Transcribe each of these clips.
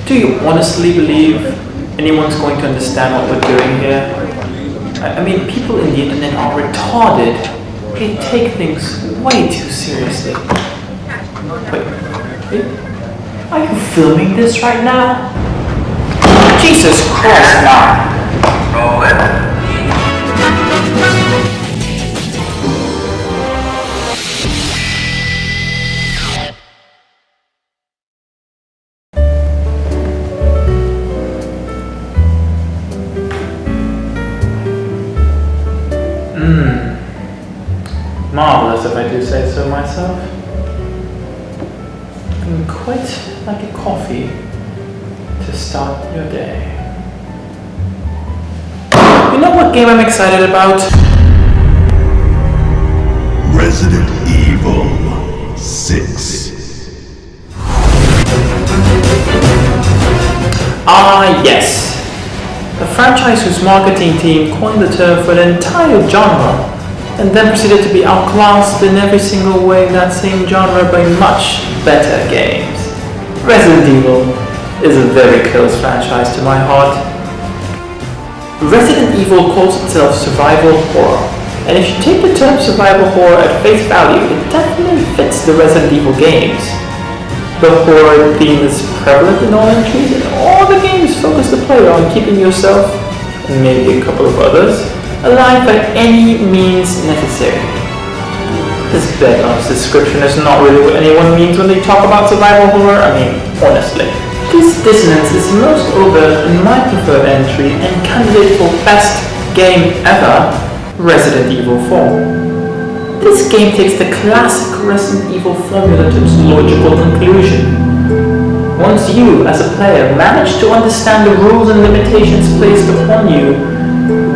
Do you honestly believe anyone's going to understand what we're doing here? I mean, people in the internet are retarded. They take things way too seriously. Wait, are you filming this right now? Jesus Christ, now! Roll it. Marvelous, if I do say so myself. Quite like a coffee to start your day. You know what game I'm excited about? Resident Evil 6. Ah, yes. A franchise whose marketing team coined the term for an entire genre and then proceeded to be outclassed in every single way in that same genre by much better games. Resident Evil is a very close franchise to my heart. Resident Evil calls itself survival horror, and if you take the term survival horror at face value, it definitely fits the Resident Evil games. The horror theme is prevalent in all entries, and all the games focus the player on keeping yourself, and maybe a couple of others, alive by any means necessary. This background description is not really what anyone means when they talk about survival horror. I mean, honestly. This dissonance is most overt in my preferred entry and candidate for best game ever, Resident Evil 4. This game takes the classic Resident Evil formula to its logical conclusion. Once you, as a player, manage to understand the rules and limitations placed upon you,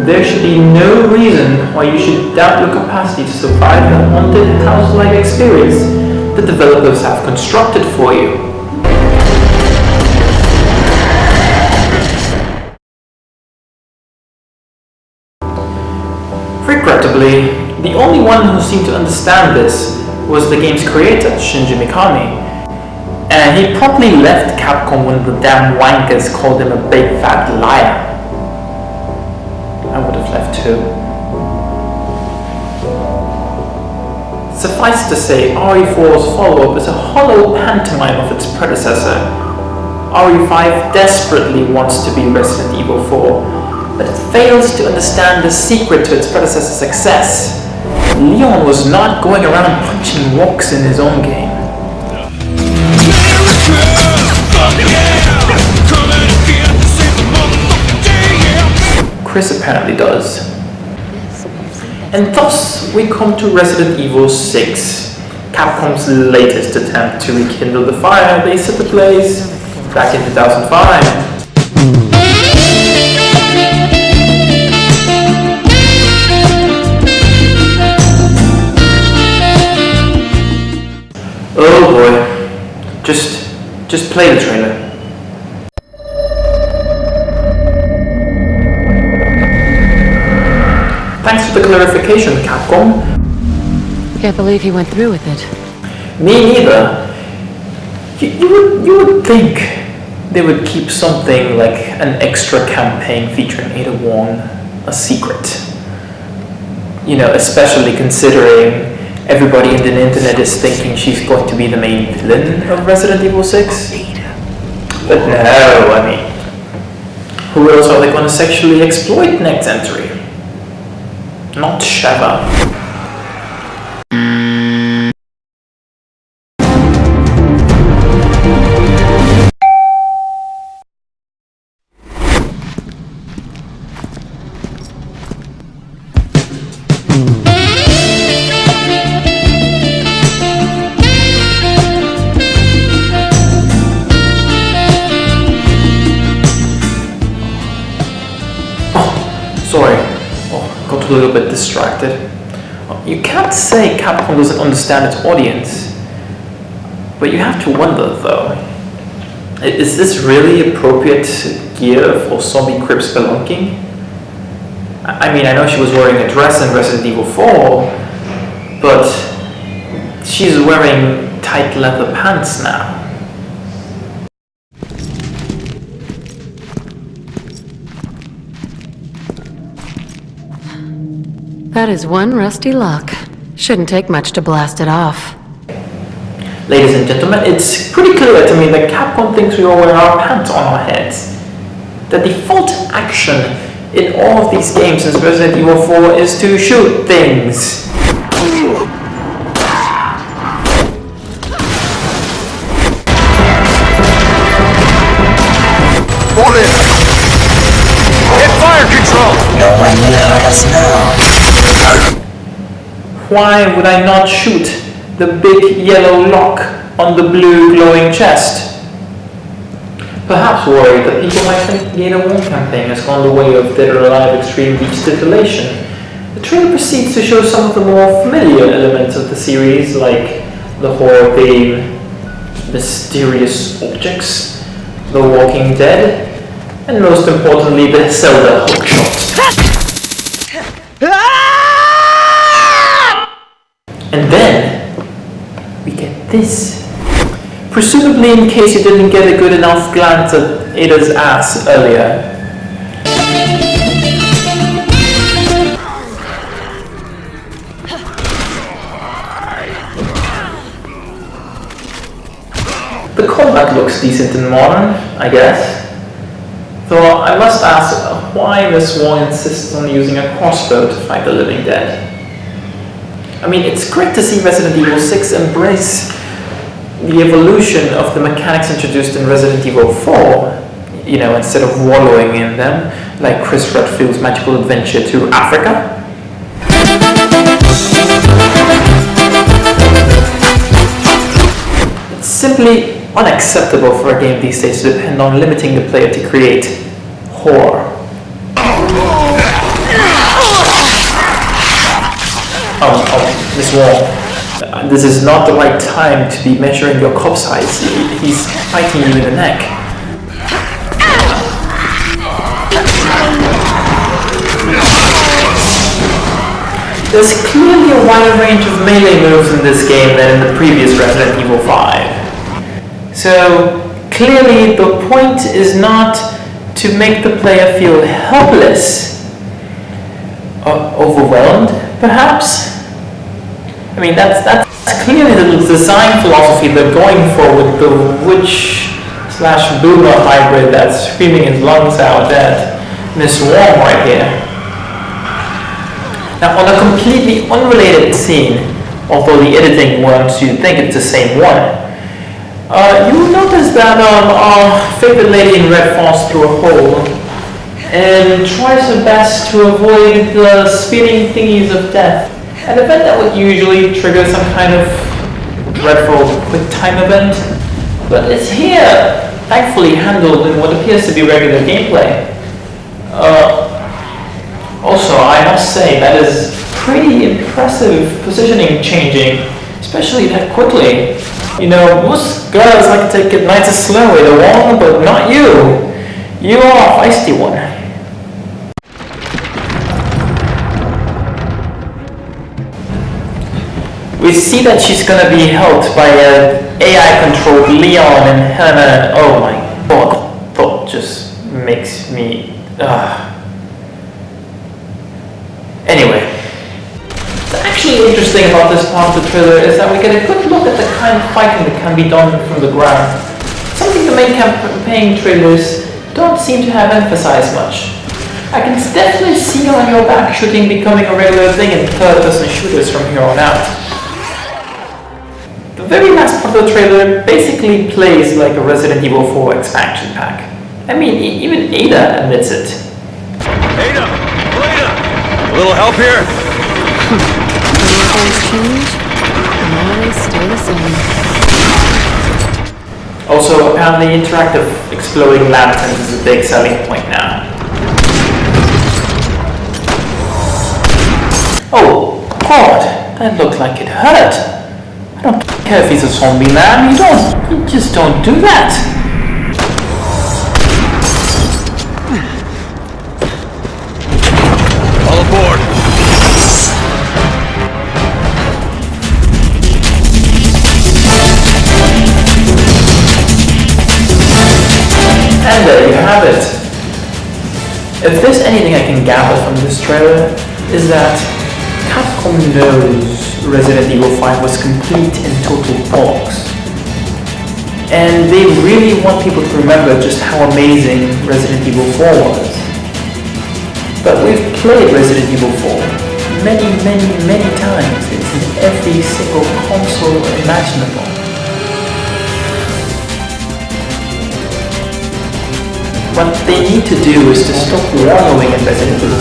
there should be no reason why you should doubt your capacity to survive the haunted house-like experience the developers have constructed for you. Regrettably, the only one who seemed to understand this was the game's creator, Shinji Mikami. And he promptly left Capcom when the damn wankers called him a big fat liar. I would have left too. Suffice to say, RE4's follow-up is a hollow pantomime of its predecessor. RE5 desperately wants to be Resident Evil 4, but it fails to understand the secret to its predecessor's success. Leon was not going around punching rocks in his own game. Chris apparently does. And thus we come to Resident Evil 6, Capcom's latest attempt to rekindle the fire they set ablaze back in 2005. Oh boy, just play the trailer. Thanks for the clarification, Capcom. Can't believe he went through with it. Me neither. You would think they would keep something like an extra campaign featuring Ada Wong a secret. You know, especially considering everybody in the internet is thinking she's going to be the main villain of Resident Evil 6. But no, I mean, who else are they going to sexually exploit next entry? Not Sheva. Sorry, got a little bit distracted. You can't say Capcom doesn't understand its audience, but you have to wonder though, is this really appropriate gear for zombie crib spelunking? I mean, I know she was wearing a dress in Resident Evil 4, but she's wearing tight leather pants now. That is one rusty lock. Shouldn't take much to blast it off. Ladies and gentlemen, it's pretty clear to me that Capcom thinks we all wear our pants on our heads. The default action in all of these games since Resident Evil 4 is to shoot things. Hold it! Hit fire control! No one will hurt us now. Why would I not shoot the big yellow lock on the blue glowing chest? Perhaps worried that people might think the Ada Wong campaign has gone the way of Dead or Alive Extreme Beach Titillation. The trailer proceeds to show some of the more familiar elements of the series, like the horror theme, mysterious objects, The Walking Dead, and most importantly, the Zelda hookshot. And then, we get this. Presumably in case you didn't get a good enough glance at Ada's ass earlier. The combat looks decent and modern, I guess. Though I must ask why Miss Wong insists on using a crossbow to fight the living dead. I mean, it's great to see Resident Evil 6 embrace the evolution of the mechanics introduced in Resident Evil 4, you know, instead of wallowing in them, like Chris Redfield's magical adventure to Africa. It's simply unacceptable for a game these days to depend on limiting the player to create horror. Miss Wong, this is not the right time to be measuring your cop size. He's biting you in the neck. There's clearly a wider range of melee moves in this game than in the previous Resident Evil 5. So, clearly the point is not to make the player feel helpless or overwhelmed, perhaps? I mean, that's clearly the design philosophy they're going for with the witch/boomer hybrid that's screaming his lungs out at Miss Wong right here. Now, on a completely unrelated scene, although the editing wants you to think it's the same one, you will notice that our favorite lady in red falls through a hole and tries her best to avoid the spinning thingies of death. An event that would usually trigger some kind of dreadful quick time event, but it's here thankfully handled in what appears to be regular gameplay. Also, I must say that is pretty impressive positioning changing, especially that quickly. You know, most girls like to take it nice and slow, Ada Wong, but not you. You are a feisty one. We see that she's gonna be helped by an AI-controlled Leon and Helena. Oh my god, thought just makes me... Anyway, what's actually interesting about this part of the trailer is that we get a good look at the kind of fighting that can be done from the ground. Something the main campaign trailers don't seem to have emphasized much. I can definitely see on your back shooting becoming a regular thing in third-person shooters from here on out. The very last part of the trailer basically plays like a Resident Evil 4 expansion pack. I mean, even Ada admits it. Ada! Ada! A little help here? Things change, and always stay the same. Also, apparently interactive exploding lanterns is a big selling point now. Oh, God, that looked like it hurt. I don't care if he's a zombie man, you just don't do that. All aboard! And there you have it. If there's anything I can gather from this trailer, is that XCOM knows Resident Evil 5 was complete and total box. And they really want people to remember just how amazing Resident Evil 4 was. But we've played Resident Evil 4 many times. It's in every single console imaginable. What they need to do is to stop wallowing in Resident Evil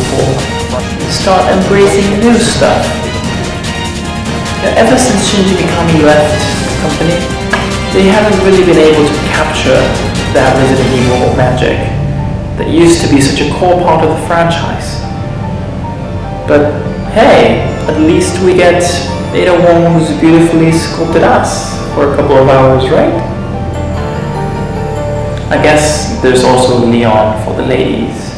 4 and start embracing new stuff. Now, ever since Shinji Mikami left the company, they haven't really been able to capture that Resident Evil magic that used to be such a core part of the franchise. But hey, at least we get Ada Wong's beautifully sculpted ass for a couple of hours, right? I guess there's also Leon for the ladies.